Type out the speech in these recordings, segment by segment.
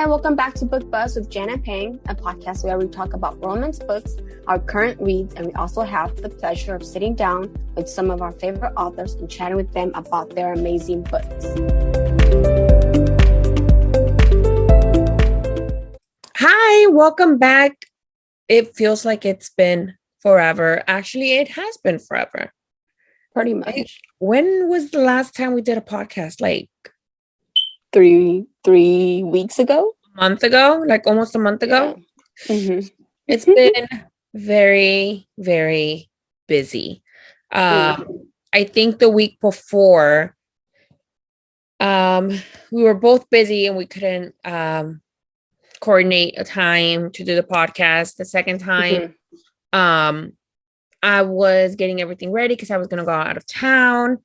and welcome back to Book Buzz with Jan and Pang, a podcast where we talk about romance books, our current reads, and we also have the pleasure of sitting down with some of our favorite authors and chatting with them about their amazing books. Hi, welcome back. It feels like it's been forever. Actually, it has been forever. Pretty much. When was the last time we did a podcast? Like three weeks ago? A month ago? Like almost a month ago? Yeah. Mm-hmm. It's been very, very busy. I think the week before, we were both busy and we couldn't coordinate a time to do the podcast. The second time, I was getting everything ready because I was going to go out of town.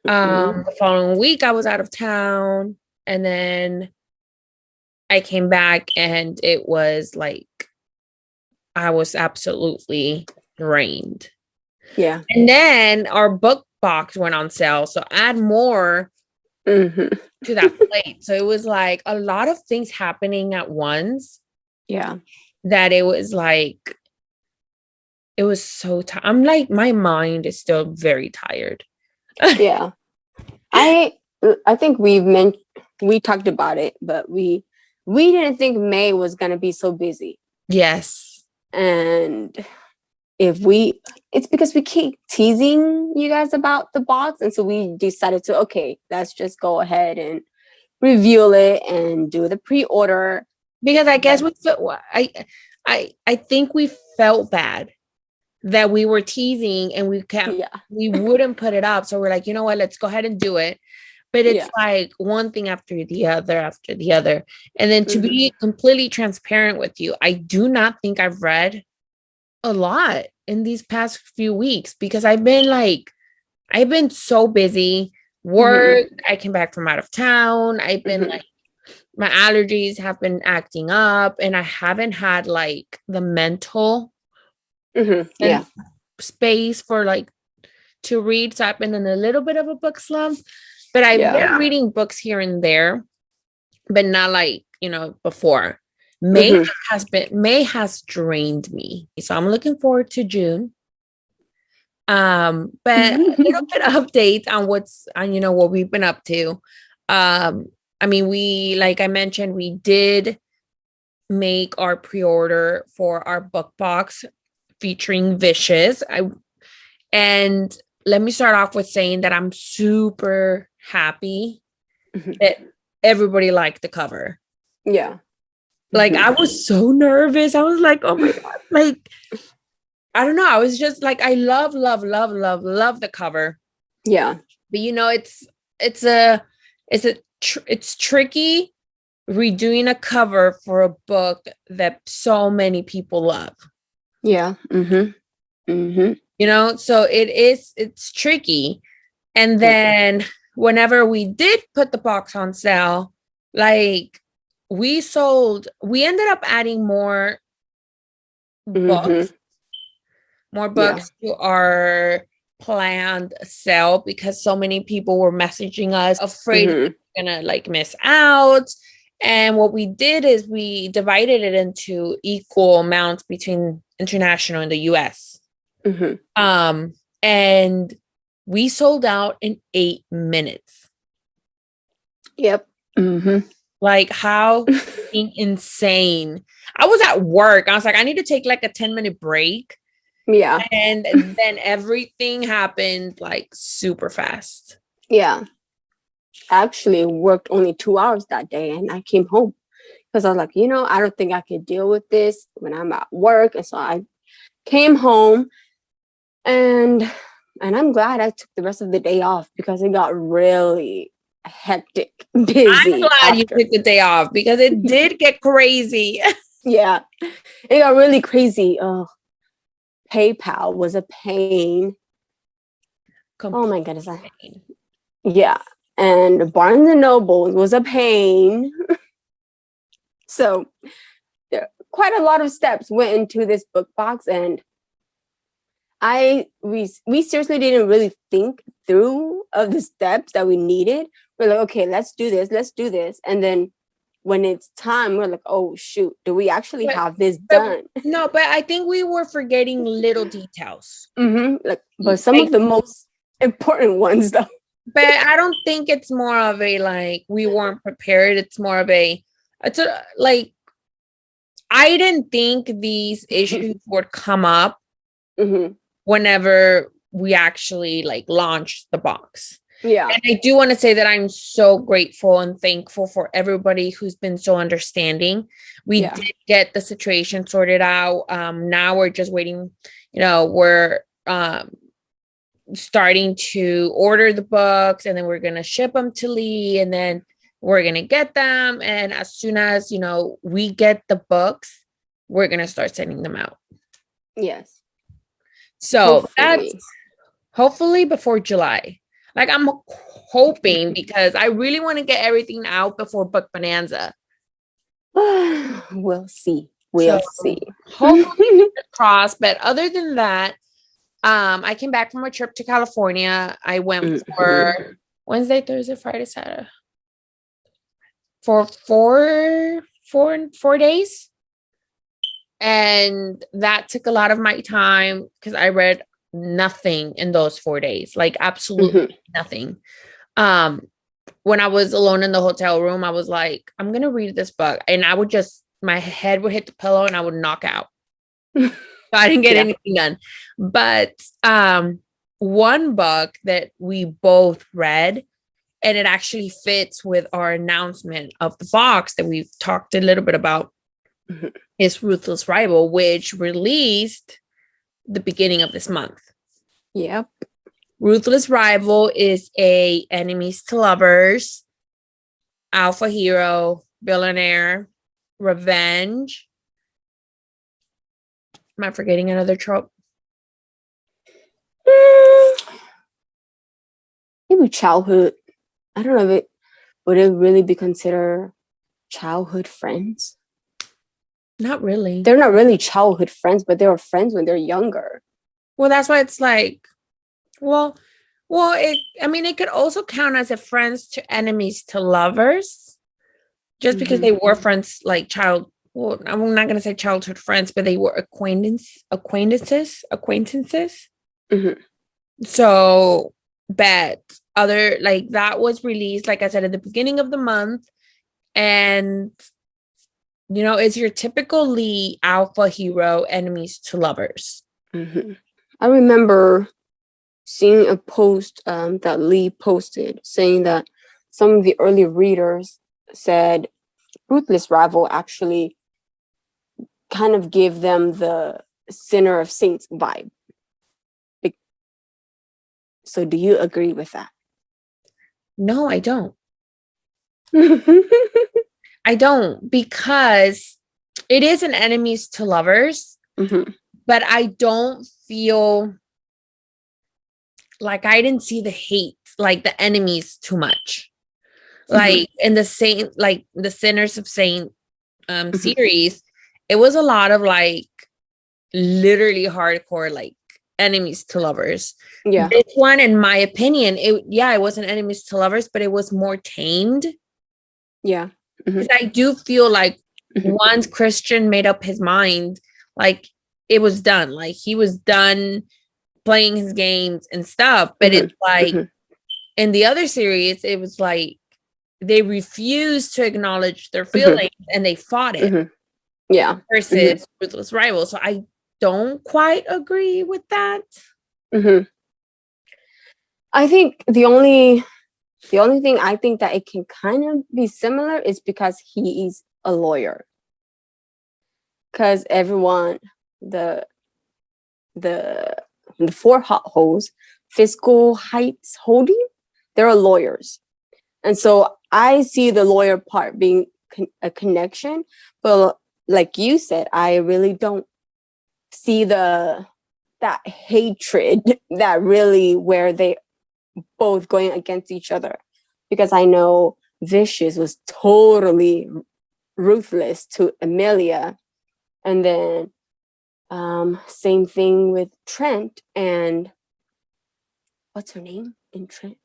The following week, I was out of town. And then I came back and it was like, I was absolutely drained. Yeah. And then our book box went on sale. So add more to that plate. So it was like a lot of things happening at once. Yeah. That it was like, it was so tired. I'm like, my mind is still very tired. Yeah. I think we talked about it, but we didn't think May was going to be so busy. Yes. And it's because we keep teasing you guys about the box. And so we decided to, okay, let's just go ahead and review it and do the pre-order. Because I guess I think we felt bad that we were teasing and we wouldn't put it up. So we're like, you know what, let's go ahead and do it. But it's like one thing after the other. And then to be completely transparent with you, I do not think I've read a lot in these past few weeks because I've been so busy. Work, I came back from out of town. I've been like, my allergies have been acting up and I haven't had like the mental space for like to read. So I've been in a little bit of a book slump. But I've been reading books here and there, but not like, before. May has drained me. So I'm looking forward to June. But a little bit of updates on what we've been up to. I mean, like I mentioned, we did make our pre-order for our book box featuring Vicious. And let me start off with saying that I'm super happy that everybody liked the cover. Yeah. Like I was so nervous. I was like, oh my God. Like, I don't know. I was just like, I love the cover. Yeah. But it's tricky redoing a cover for a book that so many people love. Yeah. So it's tricky. And then whenever we did put the box on sale, like we ended up adding more books to our planned sale because so many people were messaging us afraid we're gonna like miss out. And what we did is we divided it into equal amounts between international and the US. And we sold out in 8 minutes. Yep. Like how insane. I was at work. I was like, I need to take like a 10-minute break. Yeah. And then everything happened like super fast. Yeah. I actually worked only 2 hours that day and I came home because I was like, I don't think I could deal with this when I'm at work. And so I came home and I'm glad I took the rest of the day off because it got really hectic, busy. I'm glad you took the day off because it did get crazy. Yeah, it got really crazy. Oh, PayPal was a pain. Oh my goodness. Yeah, and Barnes and Noble was a pain. So quite a lot of steps went into this book box, and we seriously didn't really think through of the steps that we needed. We're like, okay, let's do this. And then when it's time, we're like, oh shoot, do we actually have this but done? No, but I think we were forgetting little details. Like, but some of the most important ones, though. But I don't think it's more of a like we weren't prepared. It's more of a like I didn't think these issues would come up whenever we actually like launched the box. Yeah. And I do want to say that I'm so grateful and thankful for everybody who's been so understanding. We did get the situation sorted out. Now we're just waiting, we're starting to order the books, and then we're going to ship them to Lee, and then we're going to get them. And as soon as, we get the books, we're going to start sending them out. Yes. So that's hopefully before July. Like I'm hoping, because I really want to get everything out before Book Bonanza. We'll see. We'll see. Hopefully crossed. But other than that, I came back from a trip to California. I went for Wednesday, Thursday, Friday, Saturday for 4 days. And that took a lot of my time because I read nothing in those 4 days, like absolutely nothing. When I was alone in the hotel room, I was like, I'm going to read this book. And I would my head would hit the pillow and I would knock out. So I didn't get anything done. But one book that we both read, and it actually fits with our announcement of the box that we've talked a little bit about, is Ruthless Rival, which released the beginning of this month. Yep. Ruthless Rival is a enemies to lovers, alpha hero, billionaire, revenge. Am I forgetting another trope? Maybe childhood. I don't know if would it really be considered childhood friends? Not really. They're not really childhood friends, but they were friends when they're younger. Well, that's why it's like, it could also count as a friends to enemies to lovers, just because they were friends, like well, I'm not going to say childhood friends, but they were acquaintances. So, but that was released, like I said, at the beginning of the month. And, it's your typical Lee alpha hero, enemies to lovers. I remember seeing a post that Lee posted saying that some of the early readers said Ruthless Rival actually kind of gave them the Sinner of Saints vibe. So do you agree with that? No, I don't. I don't, because it is an enemies to lovers, but I don't feel like I didn't see the hate, like the enemies too much. Like in the Saint, like the Sinners of Saint series, it was a lot of like literally hardcore, like enemies to lovers. Yeah. This one, in my opinion, it wasn't enemies to lovers, but it was more tamed. Yeah. Because I do feel like once Christian made up his mind, like it was done. Like he was done playing his games and stuff. But it's like in the other series, it was like they refused to acknowledge their feelings and they fought it. Yeah. Versus Ruthless Rival. So I don't quite agree with that. I think the only thing I think that it can kind of be similar is because he is a lawyer. Because everyone, the 4 hot holes, Fiscal Heights Holding, they're lawyers. And so I see the lawyer part being a connection. But like you said, I really don't see that hatred that really where they both going against each other, because I know Vicious was totally ruthless to Amelia, and then same thing with Trent and what's her name in Trent?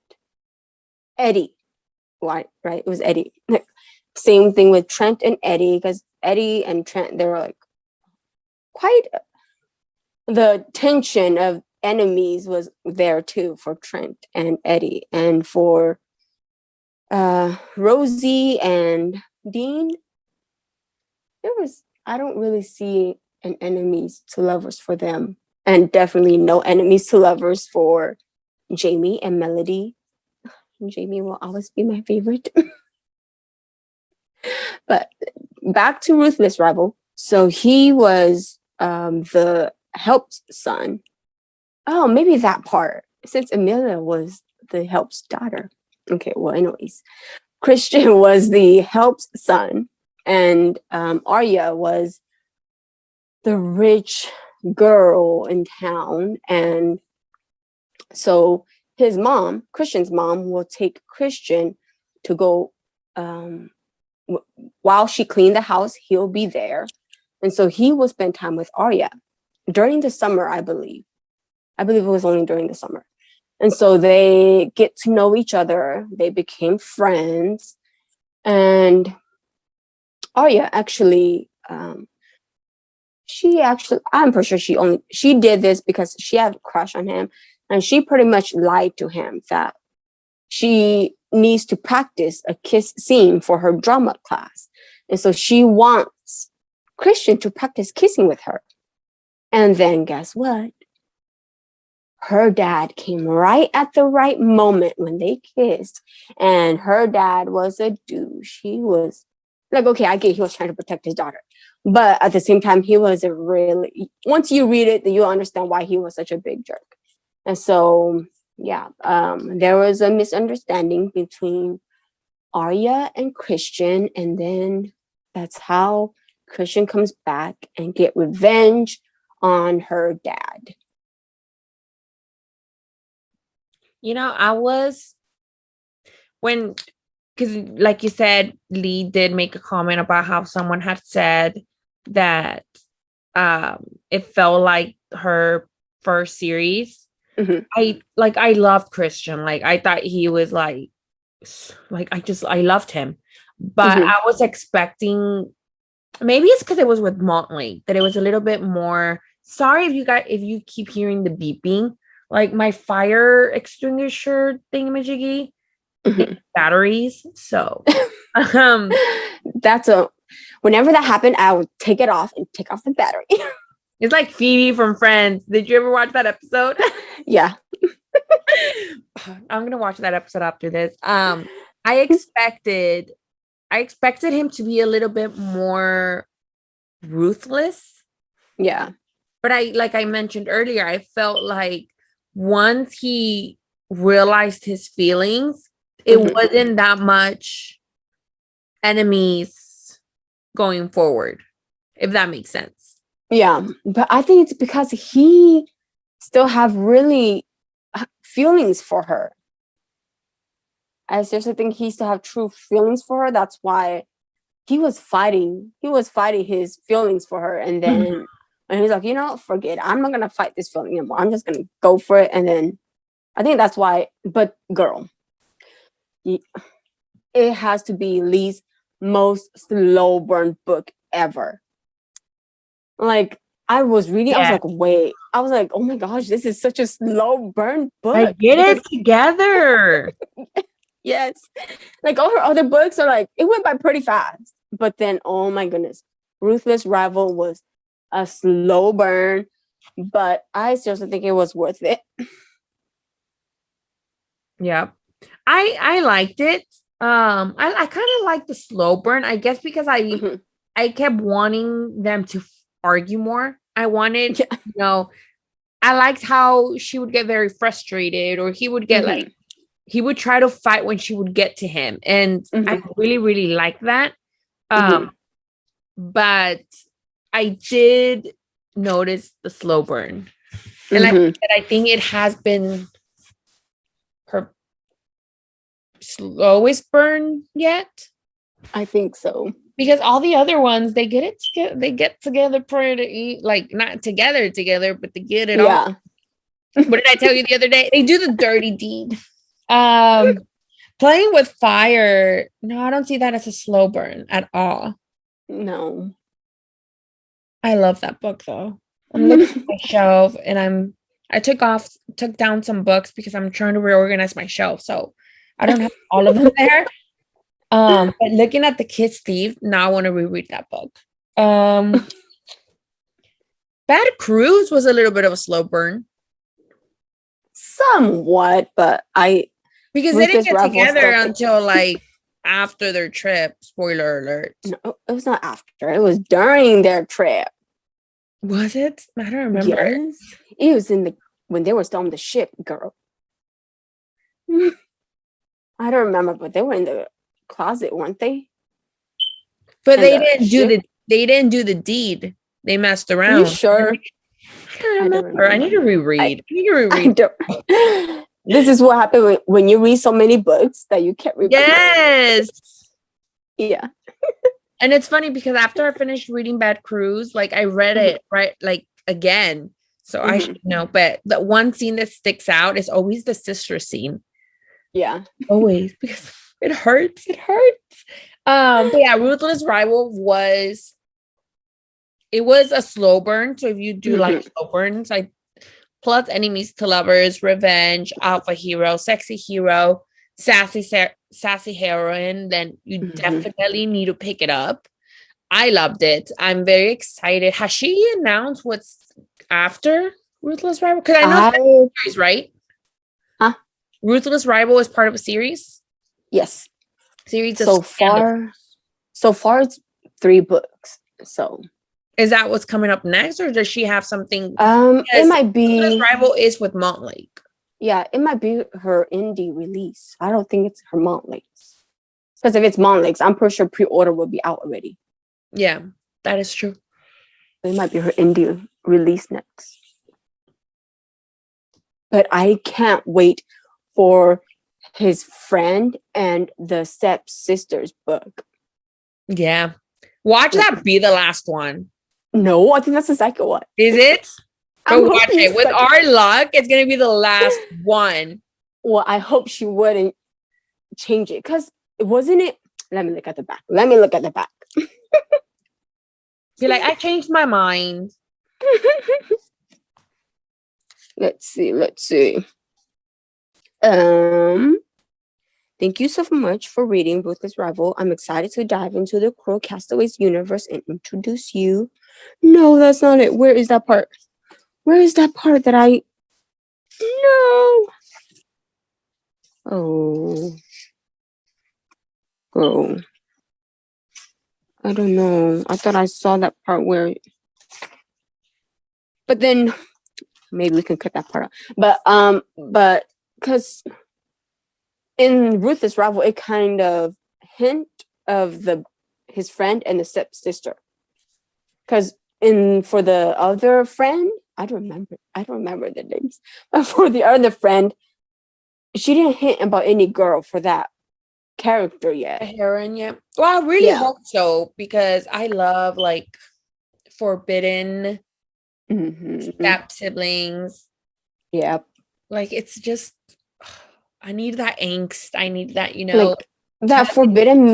Eddie. Why? Right? It was Eddie. Same thing with Trent and Eddie, because Eddie and Trent, they were like quite, the tension of enemies was there too for Trent and Eddie, and for Rosie and Dean, I don't really see an enemies to lovers for them, and definitely no enemies to lovers for Jamie and Melody. Jamie will always be my favorite. But back to Ruthless Rival. So he was the help's son. Oh, maybe that part, since Amelia was the help's daughter. Okay, well, anyways, Christian was the help's son, and Arya was the rich girl in town. And so his mom, Christian's mom, will take Christian to go, while she cleaned the house, he'll be there. And so he will spend time with Arya during the summer, I believe. I believe it was only during the summer. And so they get to know each other. They became friends. And Arya actually, I'm pretty sure she did this because she had a crush on him. And she pretty much lied to him that she needs to practice a kiss scene for her drama class. And so she wants Christian to practice kissing with her. And then guess what? Her dad came right at the right moment when they kissed. And her dad was a douche. He was like, okay, I get he was trying to protect his daughter. But at the same time, he was once you read it, you'll understand why he was such a big jerk. And so, yeah, there was a misunderstanding between Arya and Christian. And then that's how Christian comes back and get revenge on her dad. Because like you said, Lee did make a comment about how someone had said that it felt like her first series. Mm-hmm. I loved Christian. Like, I thought he was like I loved him. But I was expecting, maybe it's because it was with Motley, that it was a little bit more. Sorry if you keep hearing the beeping. Like, my fire extinguisher thingamajiggy, batteries. So whenever that happened, I would take it off and take off the battery. It's like Phoebe from Friends. Did you ever watch that episode? Yeah. I'm gonna watch that episode after this. I expected him to be a little bit more ruthless. Yeah. But like I mentioned earlier, I felt like once he realized his feelings, it wasn't that much enemies going forward, if that makes sense. Yeah, but I think it's because he still have really feelings for her. I seriously think he still have true feelings for her. That's why he was fighting. He was fighting his feelings for her. And then and he's like, forget it. I'm not going to fight this feeling anymore. I'm just going to go for it. And then I think that's why. But girl, it has to be Lee's most slow burn book ever. Like, I was reading, yeah. I was like, wait. I was like, oh my gosh, this is such a slow burn book. Like, get it together. Yes. Like, all her other books are like, it went by pretty fast. But then, oh my goodness, Ruthless Rival was a slow burn. But I seriously think it was worth it. Yeah. I liked it. I kind of liked the slow burn, I guess, because I kept wanting them to argue more. I wanted, I liked how she would get very frustrated, or he would get he would try to fight when she would get to him. And I really, really liked that. But I did notice the slow burn. And I think it has been her slowest burn yet. I think so. Because all the other ones, they get together pretty, like, not together, but they get it all. What did I tell you the other day? They do the dirty deed. Playing with Fire. No, I don't see that as a slow burn at all. No. I love that book though. I'm looking at my shelf and I took down some books because I'm trying to reorganize my shelf. So I don't have all of them there. But looking at The Kid's Thief, now I want to reread that book. Bad Cruise was a little bit of a slow burn. Somewhat, but because they didn't get together until like after their trip. Spoiler alert. No, it was not after. It was during their trip. Was it? I don't remember. Yes. It was when they were still on the ship, girl. I don't remember, but they were in the closet, weren't they? But they didn't do the deed. They messed around. Are you sure? I don't remember. I need to reread. This is what happened when you read so many books that you can't remember. Yes. Yeah. And it's funny because after I finished reading Bad Cruise, like I read it like again. So I should know. But the one scene that sticks out is always the sister scene. Yeah. Always. Because it hurts. It hurts. But yeah, Ruthless Rival was a slow burn. So if you do like slow burns, like plot enemies to lovers, revenge, alpha hero, sexy hero, sassy heroine, then you definitely need to pick it up. I loved it. I'm very excited. Has she announced what's after Ruthless Rival? Because I know series, right? Huh? Ruthless Rival is part of a series? Yes. Series so far it's 3 books. So is that what's coming up next, or does she have something? It might be Ruthless Rival is with Montlake. Yeah, it might be her indie release. I don't think it's her Montlake's. Because if it's Montlake's, I'm pretty sure pre-order will be out already. Yeah, that is true. It might be her indie release next. But I can't wait for his friend and the stepsister's book. Yeah. Watch that be the last one. No, I think that's the second one. Is it? But watch it. With our luck, it's going to be the last one. Well, I hope she wouldn't change it. Because wasn't it? Let me look at the back. Be like, I changed my mind. Let's see. Thank you so much for reading Ruthless Rival. I'm excited to dive into the Crow Castaways universe and introduce you. No, that's not it. Where is that part? Where is that part that I... No. Oh. I don't know. I thought I saw that part where... But then... Maybe we can cut that part out. But because in Ruthless Rival, it kind of hint of his friend and the stepsister. Because for the other friend, I don't remember the names. But for the other friend, she didn't hint about any girl for that character yet. A heroine yet? Well, I really hope so, because I love like forbidden step siblings. Yep. Like it's just, I need that angst. I need that, like that forbidden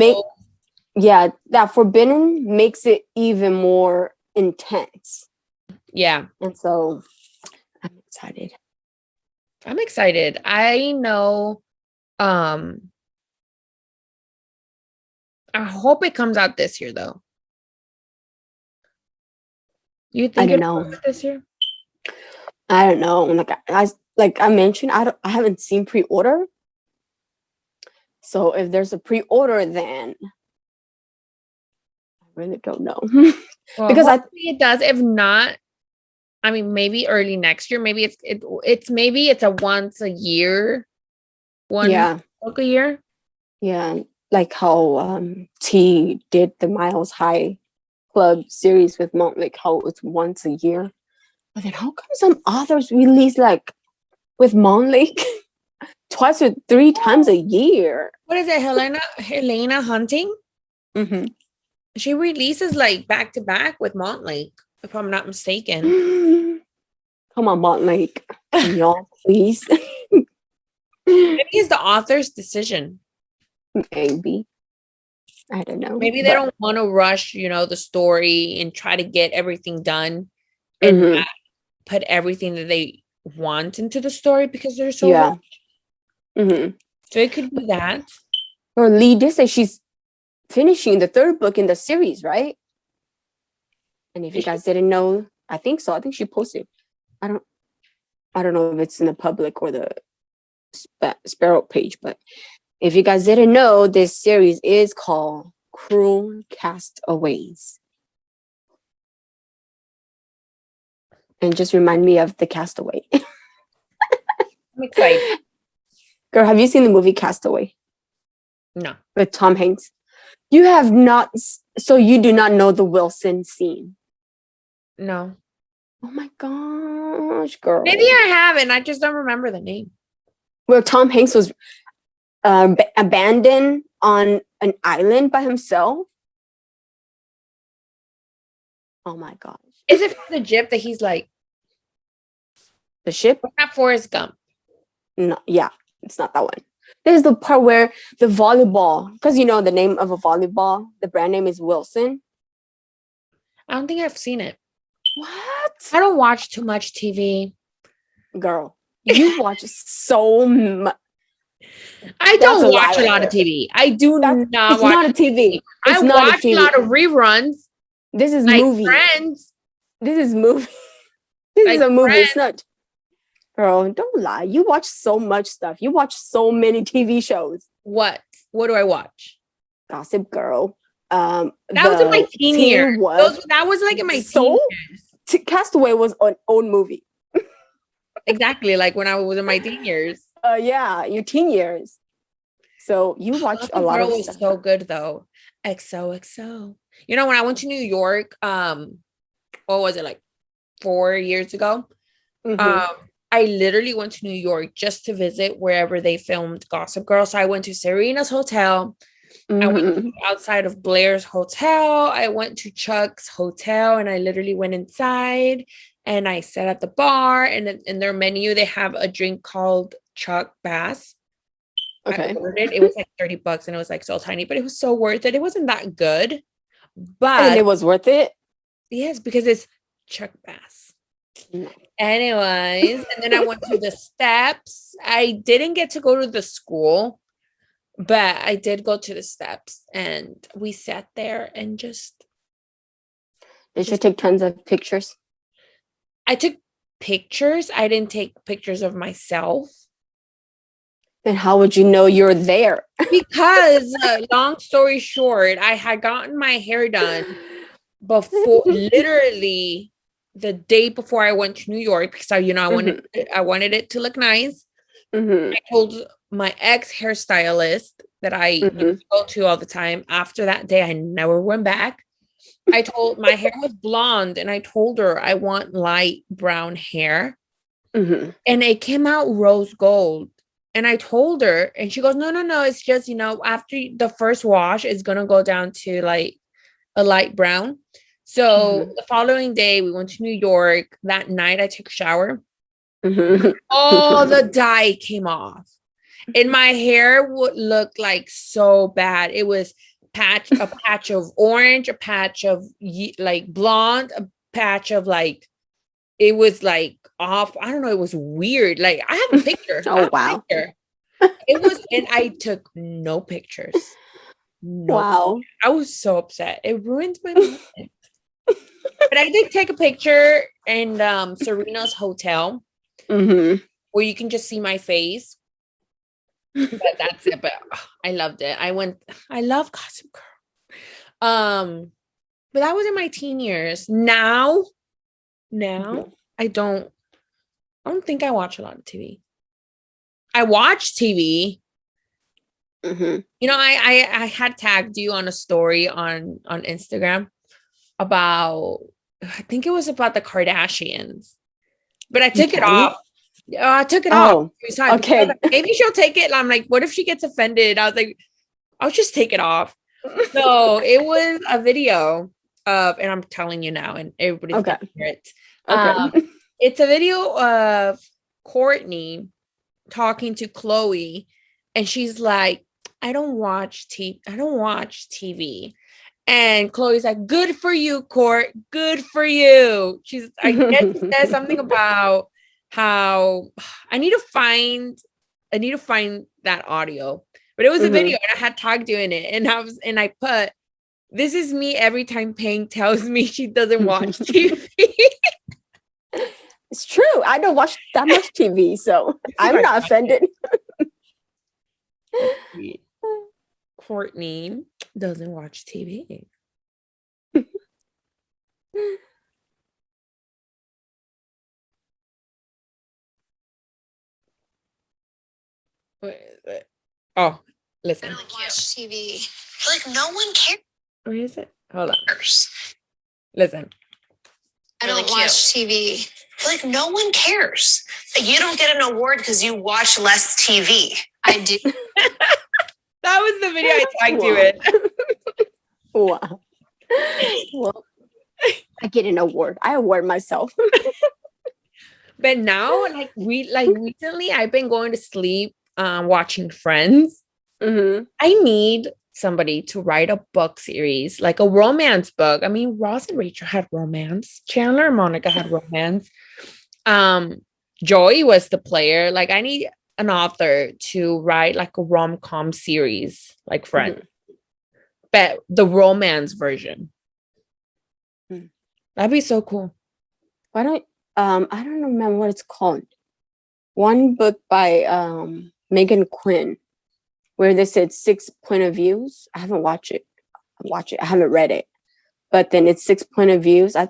that forbidden makes it even more intense. Yeah. And so I'm excited. I know I hope it comes out this year though. You think it comes out this year? I don't know. Like I mentioned, I haven't seen pre-order. So if there's a pre-order, then I really don't know. Well, because it does. If not, I mean, maybe early next year. Maybe it's a once a year, book a year. Yeah, like how T did the Miles High Club series with Montlake, how it's once a year. But then how come some authors release like with Montlake 2 or 3 times a year? What is it, Helena Hunting? Mm-hmm. She releases like back to back with Montlake, if I'm not mistaken. Come on, Montlake, y'all, please. Maybe it's the author's decision. Maybe. I don't know. Maybe they don't want to rush, the story and try to get everything done and not put everything that they want into the story because they're so rushed. So it could be that. Or Lee did say she's finishing the third book in the series, right? And if you guys didn't know, I think so. I think she posted. I don't know if it's in the public or the Sparrow page, but if you guys didn't know, this series is called Cruel Castaways. And just remind me of the Castaway. I'm excited. Girl, have you seen the movie Castaway? No. With Tom Hanks? You have not, so you do not know the Wilson scene? No. Oh my gosh, girl. Maybe I haven't. I just don't remember the name. Where Tom Hanks was abandoned on an island by himself. Oh my gosh. Is it from the Jeep that he's like? The ship? Not Forrest Gump. No, yeah, it's not that one. There's the part where the volleyball, because you know the name of a volleyball, the brand name is Wilson. I don't think I've seen it. What? I don't watch too much TV. Girl, you watch so much. I don't watch a lot of TV. I do not watch. It's not a TV. I watch a lot of reruns. This is like movie. Friends. This is movie. This like is a movie. Friends. It's not. Girl, don't lie. You watch so much stuff. You watch so many TV shows. What? What do I watch? Gossip Girl. That was in my teen years. That was like in my teen years. Castaway was an old movie. Exactly, like when I was in my teen years. Yeah, your teen years. So you watch a lot of stuff. So good though. XOXO. You know, when I went to New York, what was it, like 4 years ago? I literally went to New York just to visit wherever they filmed Gossip Girl. So I went to Serena's hotel. I went outside of Blair's hotel. I went to Chuck's hotel and I literally went inside and I sat at the bar, and in their menu, they have a drink called Chuck Bass. Okay. I ordered it. It was like $30 and it was like so tiny, but it was so worth it. It wasn't that good, but it was worth it. Yes, because it's Chuck Bass. No. Anyways, and then I went to the steps. I didn't get to go to the school, but I did go to the steps and we sat there and just. Did you take tons of pictures? I took pictures. I didn't take pictures of myself. Then how would you know you're there? Because long story short, I had gotten my hair done before, literally the day before I went to New York, because I wanted it to look nice. I told my ex hairstylist that I used to go to all the time. After that day, I never went back. I told my hair was blonde, and I told her I want light brown hair, and it came out rose gold. And I told her, and she goes, no, it's just, after the first wash, it's going to go down to like a light brown. So the following day, we went to New York. That night, I took a shower. All the dye came off. And my hair would look like so bad. It was a patch of orange, a patch of like blonde, a patch of like, it was like off. I don't know. It was weird. Like I have a picture. Wow. It was, and I took no pictures. Wow. I was so upset. It ruined my moment. But I did take a picture in Serena's hotel where you can just see my face. But that's it. But I loved it. I love Gossip Girl. But that was in my teen years. Now I don't think I watch a lot of TV. I watch TV. I had tagged you on a story on Instagram about, I think it was about the Kardashians, but I took it off. I took it off. Okay. Like, maybe she'll take it. And I'm like, what if she gets offended? I was like, I'll just take it off. So it was a video of, and I'm telling you now, and everybody's gonna hear it. Okay. It's a video of Courtney talking to Khloe, and she's like, I don't watch TV. And Chloe's like, good for you, Court. Good for you. I guess she said something about how I need to find that audio. But it was a video and I had Tog doing it. And I put, this is me every time Pang tells me she doesn't watch TV. It's true. I don't watch that much TV, so I'm not offended. Courtney doesn't watch TV. What is it? Oh, listen. I don't watch TV. Like, no one cares. Where is it? Hold on. Listen. I don't watch TV. Like, no one cares. Like, you don't get an award because you watch less TV. I do. That was the video I tagged you in. Wow. Well, I get an award. I award myself. But now, recently, I've been going to sleep watching Friends. Mm-hmm. I need somebody to write a book series, like a romance book. I mean, Ross and Rachel had romance. Chandler and Monica had romance. Joey was the player. Like, I need an author to write like a rom-com series, like Friends, but the romance version. That'd be so cool. Why don't I don't remember what it's called. One book by Megan Quinn, where they said 6 point of views. I haven't watched it. I haven't read it, but then it's 6 point of views. I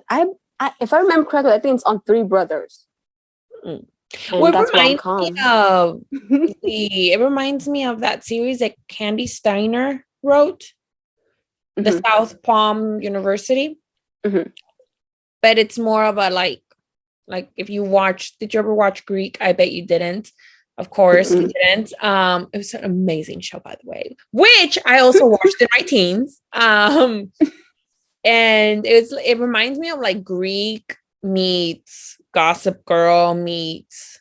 if I remember correctly, I think it's on 3 brothers. Well, it reminds me of that series that Candy Steiner wrote, the South Palm University. But it's more of a like if you did you ever watch Greek? I bet you didn't. Of course you didn't. It was an amazing show, by the way, which I also watched in my teens. And it reminds me of like Greek meets Gossip Girl meets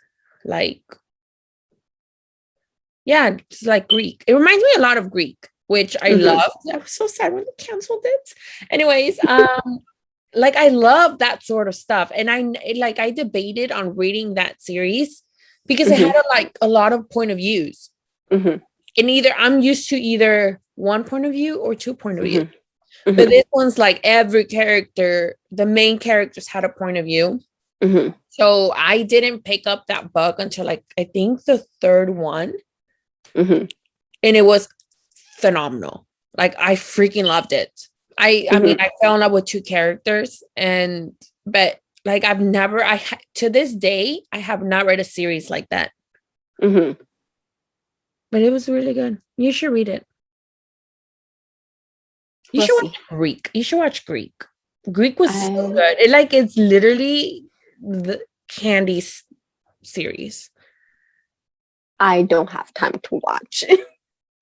it's like Greek. It reminds me a lot of Greek, which I loved. I was so sad when they canceled it. Anyways, I love that sort of stuff. And I debated on reading that series because it had a lot of point of views. And I'm used to either one point of view or 2 point of view. But this one's like every character, the main characters had a point of view. So I didn't pick up that book until I think the 3rd one. And it was phenomenal. Like, I freaking loved it. I mean, I fell in love with 2 characters, but like to this day, I have not read a series like that. But it was really good. You should read it. You should watch Greek. You should watch Greek. Greek was so good. It's literally the Candy series. I don't have time to watch.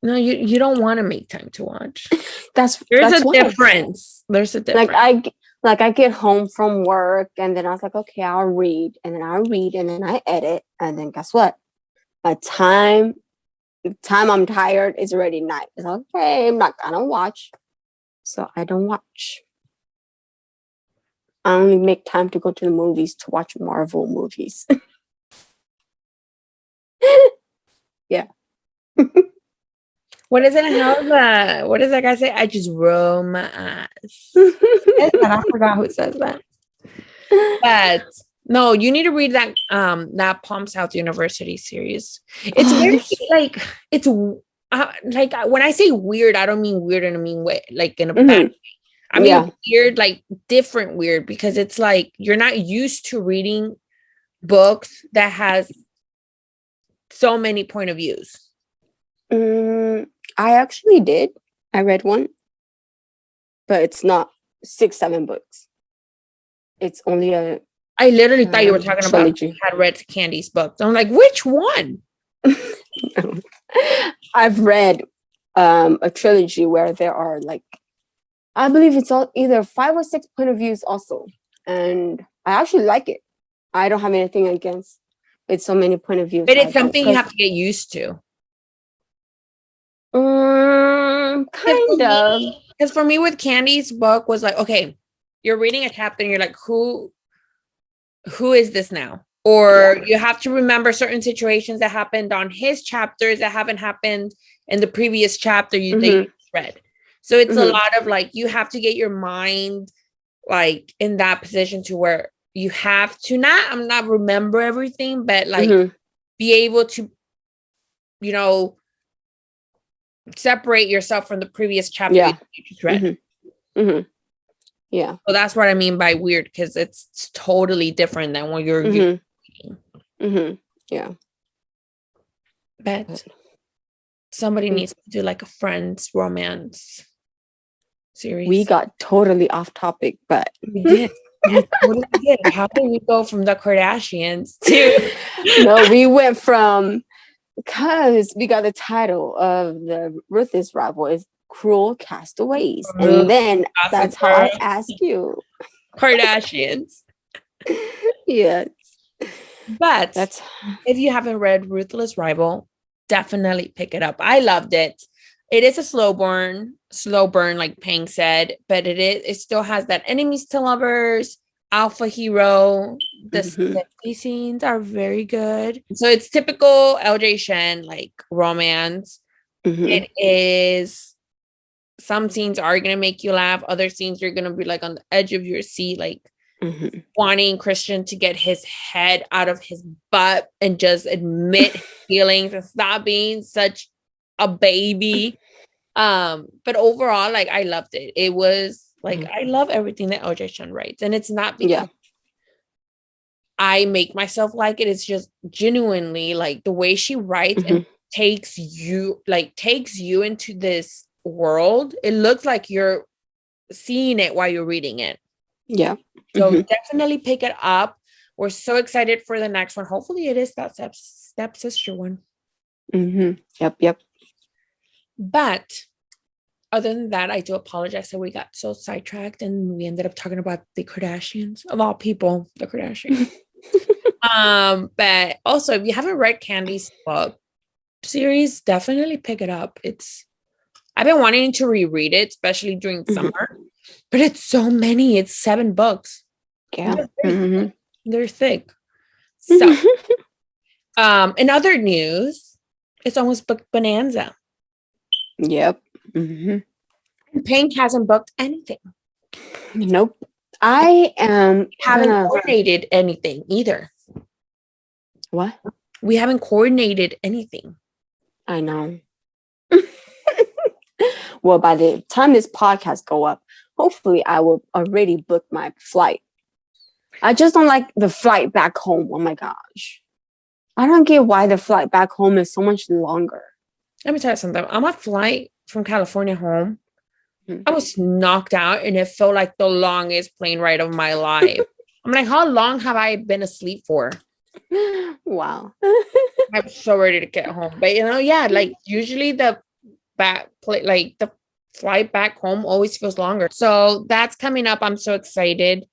No, you don't want to make time to watch. There's a difference. There's a difference. I get home from work and then I was like, okay, I'll read, and then I edit, and then guess what? By the time I'm tired, it's already night. It's like, okay, I'm not gonna watch. So I don't watch. I only make time to go to the movies to watch Marvel movies. Yeah. What is it? What does that guy say? I just roll my eyes. I forgot who says that. But no, you need to read that Palm South University series. It's very when I say weird, I don't mean weird in a mean way, like in a bad way. I mean weird, like different weird, because it's like you're not used to reading books that has so many point of views. I actually did. I read one, but it's not 6-7 books. It's only a. I literally thought you were talking trilogy. About had read Candy's books. I'm like, which one? I've read a trilogy where there are I believe it's all either 5 or 6 point of views also, and I actually like it. I don't have anything against it's so many point of views. But it's something you have to get used to. Kind of. Because for me, with Candy's book was like, okay, you're reading a chapter and you're like, who is this now? Or you have to remember certain situations that happened on his chapters that haven't happened in the previous chapter that you read. So it's a lot of like, you have to get your mind like in that position to where you have to not remember everything, but like be able to, you know, separate yourself from the previous chapter you just read. Yeah. So that's what I mean by weird, because it's totally different than when you're reading. Yeah. But somebody needs to do like a Friends romance series. We got totally off topic, but we did. We totally did. How did we go from the Kardashians to no, we went from, because we got the title of the Ruthless Rival is Cruel Castaways. And then that's how I asked you. Kardashians. Yes. But if you haven't read Ruthless Rival, definitely pick it up. I loved it. It is a slow burn, like Pang said, but it still has that enemies to lovers, alpha hero. The sexy scenes are very good. So it's typical LJ Shen, like romance. It is, some scenes are going to make you laugh. Other scenes you're going to be like on the edge of your seat, like wanting Christian to get his head out of his butt and just admit feelings and stop being such a baby. But overall, like, I loved it. It was like, I love everything that LJ Shen writes, and it's not because I make myself like it. It's just genuinely like the way she writes and takes you into this world. It looks like you're seeing it while you're reading it. Yeah. So definitely pick it up. We're so excited for the next one. Hopefully it is that stepsister one. Yep. But other than that, I do apologize that we got so sidetracked and we ended up talking about the Kardashians, of all people, the Kardashians. But also, if you haven't read Candy's book series, definitely pick it up. I've been wanting to reread it, especially during summer, but it's so many. It's 7 books. Yeah. They're thick. So, in other news, it's almost book bonanza. Yep. Pink hasn't booked anything. Nope. I haven't coordinated anything either. What? We haven't coordinated anything. I know. Well, by the time this podcast go up, hopefully I will already book my flight. I just don't like the flight back home. Oh my gosh. I don't get why the flight back home is so much longer. Let me tell you something. On my flight from California home, I was knocked out and it felt like the longest plane ride of my life. I'm like, how long have I been asleep for? Wow. I'm so ready to get home. But like usually the the flight back home always feels longer. So that's coming up. I'm so excited.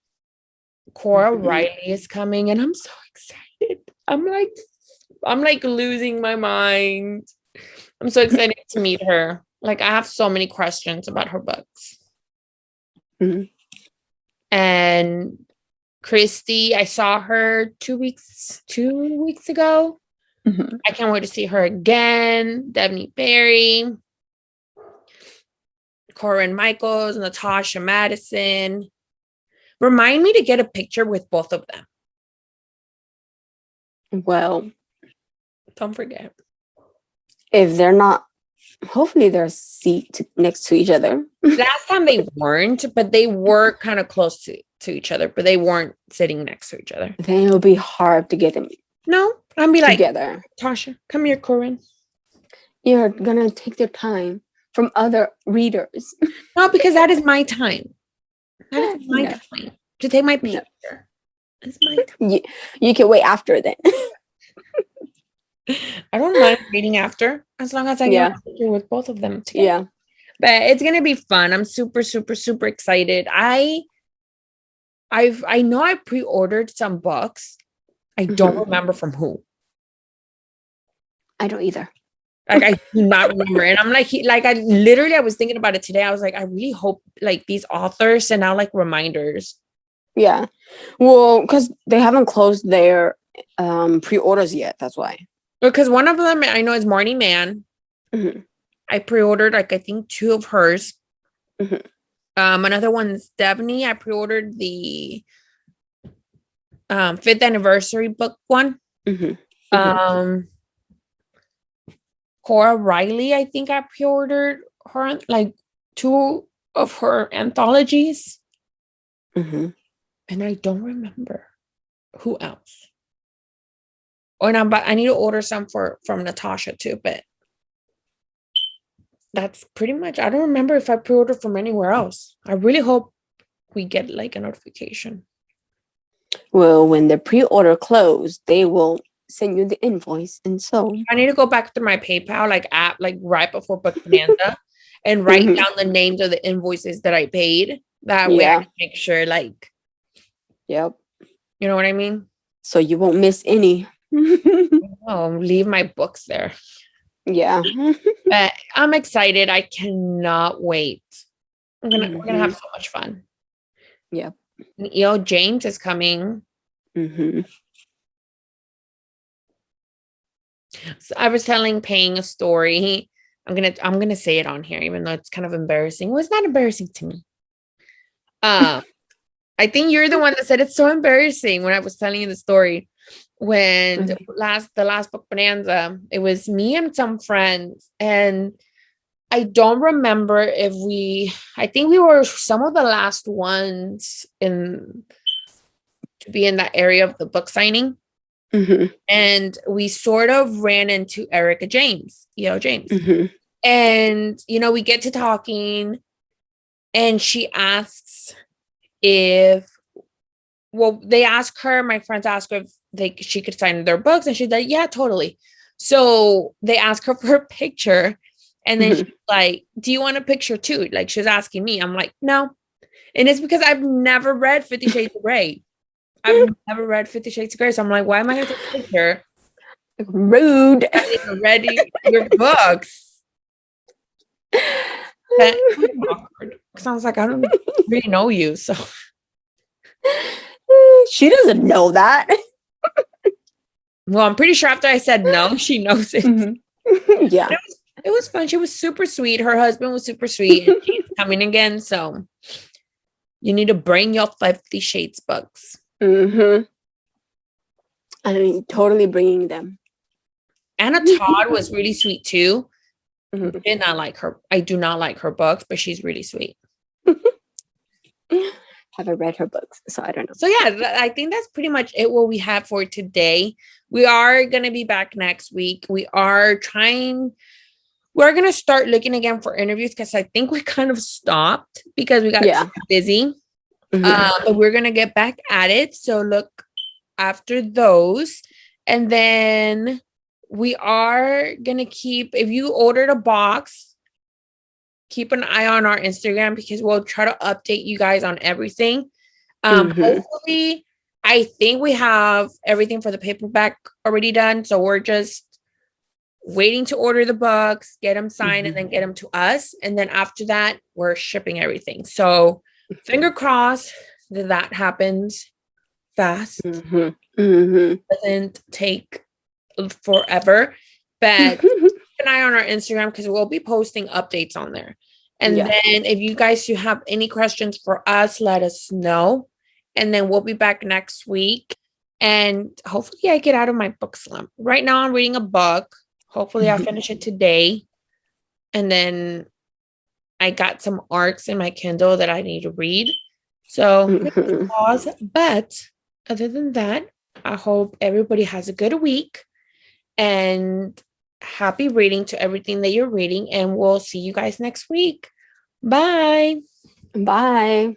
Cora Riley is coming and I'm so excited. I'm like losing my mind. I'm so excited to meet her. Like, I have so many questions about her books. And Christy, I saw her 2 weeks ago. I can't wait to see her again. Devney Berry, Corinne Michaels, Natasha Madison. Remind me to get a picture with both of them. Well, don't forget. If they're not, hopefully they're seated next to each other. Last time they weren't, but they were kind of close to each other, but they weren't sitting next to each other. Then it'll be hard to get them. No, I'll be like, together. Tasha, come here, Corinne. You're gonna take their time from other readers. No, because that is my time. That is my time to take my picture. It's my time. You can wait after then. I don't mind reading after, as long as I get a picture with both of them together. Yeah. But it's gonna be fun. I'm super, super, super excited. I know I pre-ordered some books. I don't remember from who. I don't either. Like I do not remember. And I'm like, I was thinking about it today. I was like, I really hope like these authors send out like reminders. Yeah. Well, because they haven't closed their pre-orders yet. That's why. Because one of them I know is Morning Man. Mm-hmm. I pre-ordered like I think 2 of hers. Mm-hmm. Another one's Devaney. I pre-ordered the 5th anniversary book one. Mm-hmm. Cora Riley, I think I pre-ordered her like 2 of her anthologies. Mm-hmm. And I don't remember who else. Oh, and I need to order some from Natasha too, but that's pretty much. I don't remember if I pre-ordered from anywhere else. I really hope we get like a notification. Well, when the pre-order close, they will send you the invoice, and so I need to go back to my PayPal like app like right before Book Bonanza and write down the names of the invoices that I paid. That way I can make sure like, yep, you know what I mean? So you won't miss any. Oh, leave my books there. Yeah. But I'm excited. I cannot wait. We're gonna have so much fun. Yeah. 𝐅𝐨𝐥𝐥𝐥𝐵 is coming. So I was telling Paying a story. I'm gonna say it on here, even though it's kind of embarrassing. Well, it's not embarrassing to me. I think you're the one that said it's so embarrassing when I was telling you the story. When the last book bonanza, it was me and some friends, and I don't remember if I think we were some of the last ones to be in that area of the book signing. And we sort of ran into Erica James, James. And, we get to talking and she asks they ask her, my friends ask her if she could sign their books. And she's like, yeah, totally. So they ask her for a picture. And then she's like, do you want a picture too? Like she's asking me. I'm like, no. And it's because I've never read 50 Shades of Grey. I've never read 50 Shades of Grey. So I'm like, why am I going to take a picture? Rude. Ready your books. But awkward. Because I was like, I don't really know you. So she doesn't know that. Well, I'm pretty sure after I said no, she knows it. Yeah. It was fun. She was super sweet. Her husband was super sweet. And she's coming again. So you need to bring your 50 Shades books. I mean, totally bringing them. Anna Todd was really sweet too. Did not like her. I do not like her books, but she's really sweet. Haven't read her books, so I don't know. So yeah, I think that's pretty much it. What we have for today. We are gonna be back next week. We're gonna start looking again for interviews because I think we kind of stopped because we got busy. But we're gonna get back at it. So look after those, and then we are gonna if you ordered a box, keep an eye on our Instagram because we'll try to update you guys on everything. Hopefully, I think we have everything for the paperback already done. So we're just waiting to order the books, get them signed, and then get them to us. And then after that, we're shipping everything. So finger crossed that happens fast. Doesn't take forever. But keep an eye on our Instagram because we'll be posting updates on there. And then if you guys do have any questions for us, let us know. And then we'll be back next week. And hopefully I get out of my book slump. Right now I'm reading a book. Hopefully I'll finish it today. And then I got some arcs in my Kindle that I need to read. So pause. But other than that, I hope everybody has a good week. And happy reading to everything that you're reading. And we'll see you guys next week. Bye. Bye.